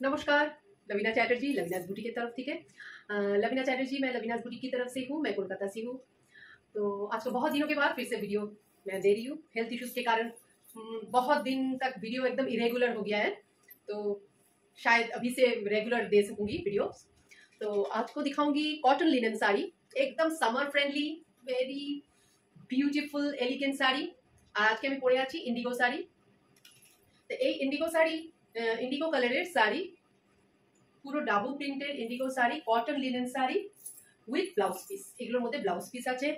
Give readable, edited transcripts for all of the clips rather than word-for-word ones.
नमस्कार, लवीना चैटर्जी लवीनाज बुटीक की तरफ थी के लवीना चैटर्जी मैं लवीनाज बुटीक की तरफ से हूँ। मैं कोलकाता से हूँ। तो आज को बहुत दिनों के बाद फिर से वीडियो मैं दे रही हूँ। हेल्थ इश्यूज के कारण बहुत दिन तक वीडियो एकदम इरेगुलर हो गया है, तो शायद अभी से रेगुलर दे सकूंगी वीडियो। तो आज को दिखाऊंगी कॉटन लिनन साड़ी, एकदम summer friendly, very beautiful elegant sari. আর আজকে আমি পরে আছি ইন্ডিগো শাড়ি। তো এই ইন্ডিগো শাড়ি, ইন্ডিগো কালারের শাড়ি, পুরো ডাবল প্রিন্টের Indigo sari, cotton linen sari with blouse piece. এগুলোর মধ্যে ব্লাউজ পিস আছে।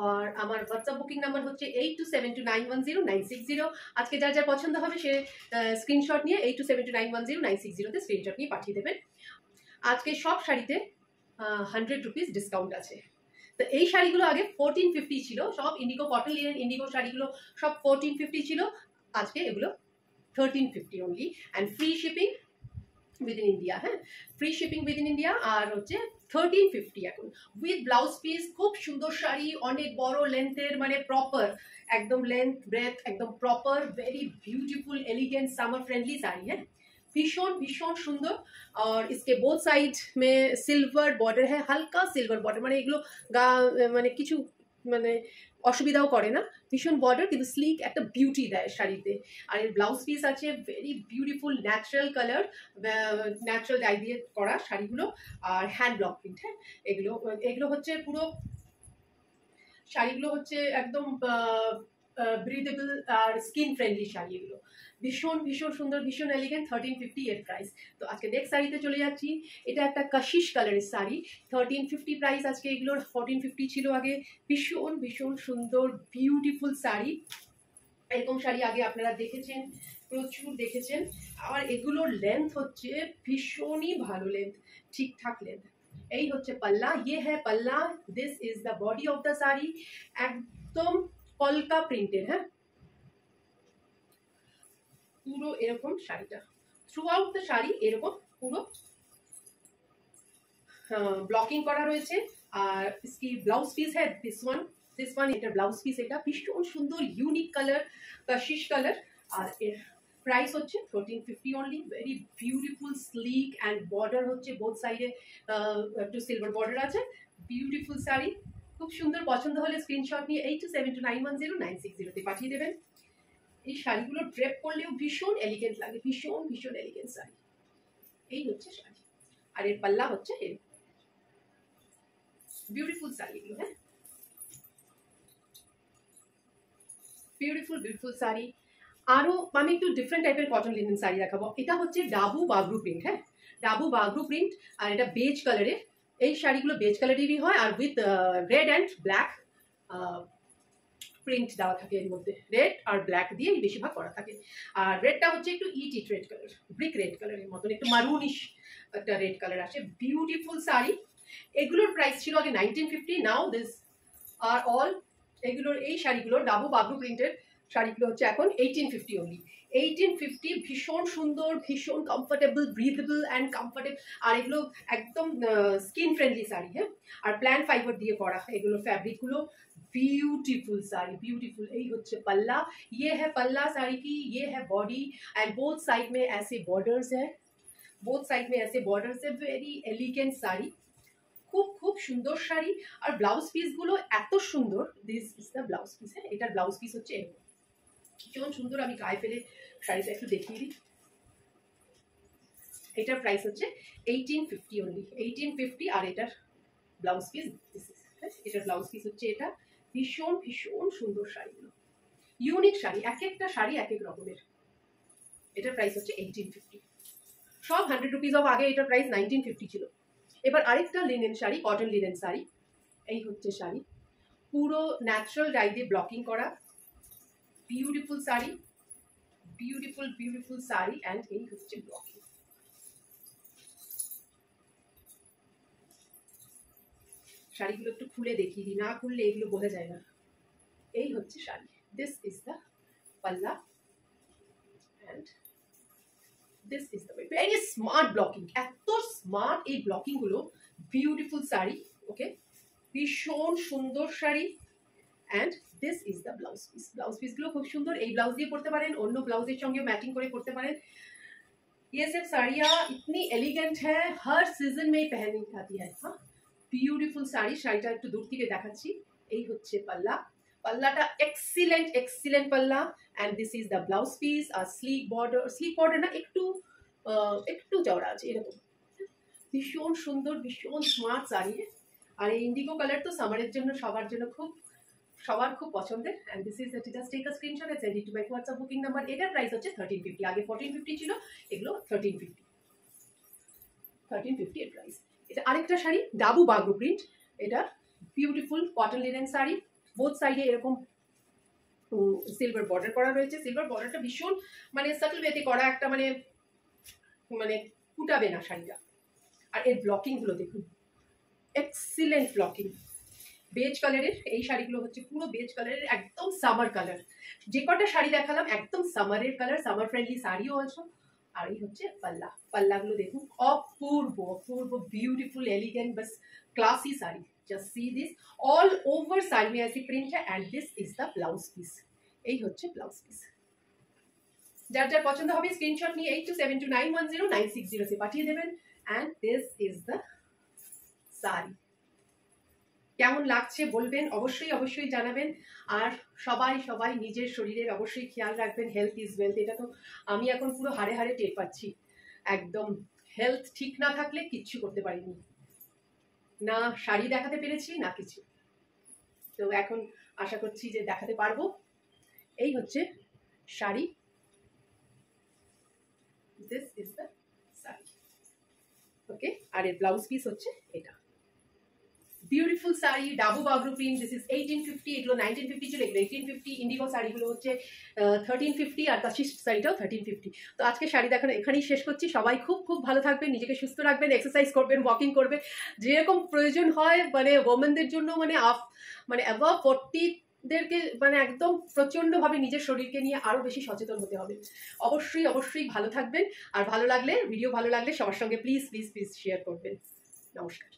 আর আমার হোয়াটসঅ্যাপ বুকিং নাম্বার হচ্ছে 8272910960। আজকে যার যার পছন্দ হবে সে স্ক্রিনশট নিয়ে 8272910960 স্ক্রিনশট নিয়ে পাঠিয়ে দেবেন। আজকে সব শাড়িতে 100 রুপিস ডিসকাউন্ট আছে। তো এই শাড়িগুলো আগে 1450 ছিল, সব ইন্ডিগো কটন লিনেন ইন্ডিগো শাড়িগুলো সব 1450 ছিল। আজকে এগুলো 1350 only, and free shipping within India. হ্যাঁ, ফ্রি শিপিং উইদিন ইন্ডিয়া। আর হচ্ছে 1350 এখন উইথ ব্লাউজ পিস। খুব সুন্দর শাড়ি, অনেক বড় লেন্থের, মানে প্রপার একদম লেন্থ ব্রেথ एकदम proper, very beautiful elegant summer friendly sari है। भीषण भीषण सुंदर। और इसके बोथ साइड में सिल्वर बॉर्डर है, हल्का सिल्वर बॉर्डर, মানে এগুলো মানে কিছু মানে অসুবিধাও করে না। ভীষণ বর্ডার কিন্তু স্লিক একটা বিউটি দেয় শাড়িতে। আর এর ব্লাউজ পিস আছে very beautiful natural colour, natural die দিয়ে করা শাড়িগুলো। আর হ্যান্ড ব্লক প্রিন্ট। হ্যাঁ, এগুলো এগুলো হচ্ছে পুরো শাড়িগুলো হচ্ছে একদম ব্রিদেবল আর স্কিন ফ্রেন্ডলি শাড়ি। এগুলো ভীষণ ভীষণ সুন্দর, ভীষণ এলিগেন্ট। 1350 এর প্রাইস। তো আজকে নেক্সট শাড়িতে চলে যাচ্ছি। এটা একটা কাশিশ কালারের শাড়ি, 1350 প্রাইস আজকে। এগুলোর 1450 ছিল আগে। ভীষণ ভীষণ সুন্দর বিউটিফুল শাড়ি। এরকম শাড়ি আগে আপনারা দেখেছেন, প্রচুর দেখেছেন। আর এগুলোর লেন্থ হচ্ছে ভীষণই ভালো লেন্থ, ঠিকঠাক লেন্থ। এই হচ্ছে পাল্লা, ইয়ে হ্যাঁ পাল্লা। This is the body of the sari, একদম কলকা প্রিন্টের। হ্যাঁ, পুরো এরকম শাড়িটা থ্রু আউট দ্য শাড়ি এরকম পুরো ব্লকিং করা রয়েছে। আর इसकी ব্লাউজ পিস হ্যাঁ দিস ওয়ান এটা ব্লাউজ পিস। এটা ভীষণ সুন্দর ইউনিক কালার, কাশিশ কালার। আর এর প্রাইস হচ্ছে 1350 only. Very beautiful slick and border হচ্ছে বোথ সাইডে একটু সিলভার বর্ডার আছে। বিউটিফুল শাড়ি, খুব সুন্দর। পছন্দ হলে স্ক্রিনশট নিয়ে 8272910960 পাঠিয়ে দেবেন। এই শাড়িগুলো ড্রেপ করলেও ভীষণ এলিগেন্ট লাগে, ভীষণ ভীষণ এলিগেন্ট শাড়ি। এই হচ্ছে শাড়ি। আর এর পাল্লা হচ্ছে এর বিউটিফুল শাড়িগুলো। হ্যাঁ, বিউটিফুল বিউটিফুল শাড়ি। আরও আমি একটু ডিফারেন্ট টাইপের কটন লিনেন শাড়ি দেখাবো। এটা হচ্ছে ডাবু বাগরু প্রিন্ট। হ্যাঁ, ডাবু বাগরু প্রিন্ট। আর এটা বেজ কালারের। এই শাড়িগুলো বেজ কালারেরই হয়, আর with red and black print দেওয়া থাকে। এর মধ্যে রেড আর ব্ল্যাক দিয়ে বেশিরভাগ করা থাকে। আর রেডটা হচ্ছে একটু ইট রেড কালার, ব্রিক রেড কালারের মতন, একটু মারুনিশ একটা রেড কালার আসে। বিউটিফুল শাড়ি। এগুলোর প্রাইস ছিল আগে 1950, নাও দিস আর অল। এগুলোর এই শাড়িগুলোর ডাবু বাগরু প্রিন্টের শাড়িগুলো হচ্ছে এখন 1850 অনলি। 1850। ভীষণ সুন্দর, ভীষণ কমফোর্টেবল, ব্রিথেবল অ্যান্ড কমফোর্টেবল। আর এগুলো একদম স্কিন ফ্রেন্ডলি শাড়ি। হ্যাঁ, আর প্ল্যান ফাইবার দিয়ে করা এগুলো ফ্যাব্রিকগুলো। Beautiful sari, beautiful. यही होচ্ছে पल्ला, ये है पल्ला साड़ी की, ये है बॉडी। एंड बोथ साइड में ऐसे बॉर्डर्स है, बोथ साइड में ऐसे बॉर्डर्स है। वेरी एलिगेंट শাড়ি, খুব খুব সুন্দর শাড়ি। আর ব্লাউজ পিসগুলো এত সুন্দর। This is the blouse piece. হ্যাঁ, এটার ব্লাউজ পিস হচ্ছে এরকম ভীষণ সুন্দর। আমি গায়ে ফেলে শাড়িটা একটু দেখিয়ে দিই। এটার প্রাইস হচ্ছে 1850 অনলি, 1850। আর এটার ব্লাউজ পিস দিস ইজ। হ্যাঁ, এটার ব্লাউজ পিস হচ্ছে এটা। ভীষণ ভীষণ সুন্দর শাড়িগুলো, ইউনিক শাড়ি। এক একটা শাড়ি এক এক রকমের। এটার প্রাইস হচ্ছে 1850। সব 100 রুপিস অফ। আগে এটার প্রাইস 1950 ছিল। এবার আরেকটা linen sari, cotton linen sari. এই হচ্ছে শাড়ি, পুরো ন্যাচারাল ডাই দিয়ে ব্লকিং করা। Beautiful sari, beautiful beautiful sari. And এই হচ্ছে ব্লকিং। শাড়িগুলো একটু খুলে দেখিয়ে দিই, না খুললে এগুলো বোঝা যায় না। এই হচ্ছে শাড়ি। দিস ইজ দ্য পাল্লা and this is the very smart blocking. এত স্মার্ট এই ব্লকিং গুলো। বিউটিফুল শাড়ি। ওকে, ভীষণ সুন্দর sari. And this is the blouse piece. Blouse পিসগুলো খুব সুন্দর। এই ব্লাউজ দিয়ে পরতে পারেন, অন্য ব্লাউজের সঙ্গে ম্যাচিং করে পরতে পারেন। ये सब साड़ियाँ इतनी एलिगेंट है, हर सीजन में पहनने जाती है। हाँ, বিউটিফুল শাড়ি। শাড়িটা একটু দূর থেকে দেখাচ্ছি। এই হচ্ছে পাল্লা, পাল্লাটা এক্সিলেন্ট এক্সিলেন্ট পাল্লা। And this is the blouse piece. আর স্লিক বর্ডার না, একটু একটু চওড়া আছে এরকম। ভীষণ সুন্দর, ভীষণ স্মার্ট শাড়ি। আর এই ইন্ডিগো কালার তো সামারের জন্য সবার জন্য সবার খুব পছন্দের। And this is just take a screenshot and send it to my WhatsApp booking number. এটার প্রাইস হচ্ছে 1350। আগে 1450 ছিল, এগুলো 1350। 1350 এর প্রাইস। এটা আরেকটা শাড়ি, ডাবু বাগরু প্রিন্ট। এটা beautiful cotton linen sari. Both সাইডে এরকম সিলভার বর্ডার করা রয়েছে। সিলভার বর্ডারটা ভীষণ মানে সাটল ওয়েতে করা, একটা মানে মানে ফুটাবে না শাড়িটা। আর এর ব্লকিং গুলো দেখুন, এক্সিলেন্ট ব্লকিং। বেজ কালারের এই শাড়িগুলো হচ্ছে পুরো বেজ কালারের, একদম সামার কালার। যে কটা শাড়ি দেখালাম একদম সামারের কালার, সামার ফ্রেন্ডলি শাড়িও অলসো। আর এই হচ্ছে পাল্লা। পাল্লাগুলো দেখুন, অপূর্ব অপূর্ব বিউটিফুল এলিগেন্ট বাস classy sari. Just see this, all over sari में ऐसी प्रिंट है। And this is the blouse piece. এই হচ্ছে ব্লাউজ পিস। যার যার পছন্দ হবে স্ক্রিনশট নিয়ে 8272910960 তে পাঠিয়ে দেবেন। And this is the sari. কেমন লাগছে বলবেন, অবশ্যই অবশ্যই জানাবেন। আর সবাই সবাই নিজের শরীরের অবশ্যই খেয়াল রাখবেন। হেলথ ইজ ওয়েলথ, এটা তো আমি এখন পুরো হাড়ে হাড়ে টের পাচ্ছি। একদম হেলথ ঠিক না থাকলে কিচ্ছু করতে পারিনি, না শাড়ি দেখাতে পেরেছি না কিছু। তো এখন আশা করছি যে দেখাতে পারবো। এই হচ্ছে sari, this is the sari. Okay, আর এর ব্লাউজ পিস হচ্ছে এটা। Beautiful sari, Dabu Bagru print. This is 1850। এগুলো 1950 ছিল, এগুলো 1850। ইন্ডিগো শাড়িগুলো হচ্ছে 1350। আর কাশিস শাড়িটাও 1350। তো আজকে শাড়ি দেখানো এখানেই শেষ করছি। সবাই খুব খুব ভালো থাকবেন, নিজেকে সুস্থ রাখবেন, এক্সারসাইজ করবেন, ওয়াকিং করবেন, যেরকম প্রয়োজন হয়। মানে ওমেনদের জন্য মানে অ্যাবাভ 40 দেরকে মানে একদম প্রচণ্ডভাবে নিজের শরীরকে নিয়ে আরও বেশি সচেতন হতে হবে। অবশ্যই অবশ্যই ভালো থাকবেন। আর ভালো লাগলে, ভিডিও ভালো লাগলে সবার সঙ্গে প্লিজ প্লিজ প্লিজ শেয়ার করবেন। নমস্কার।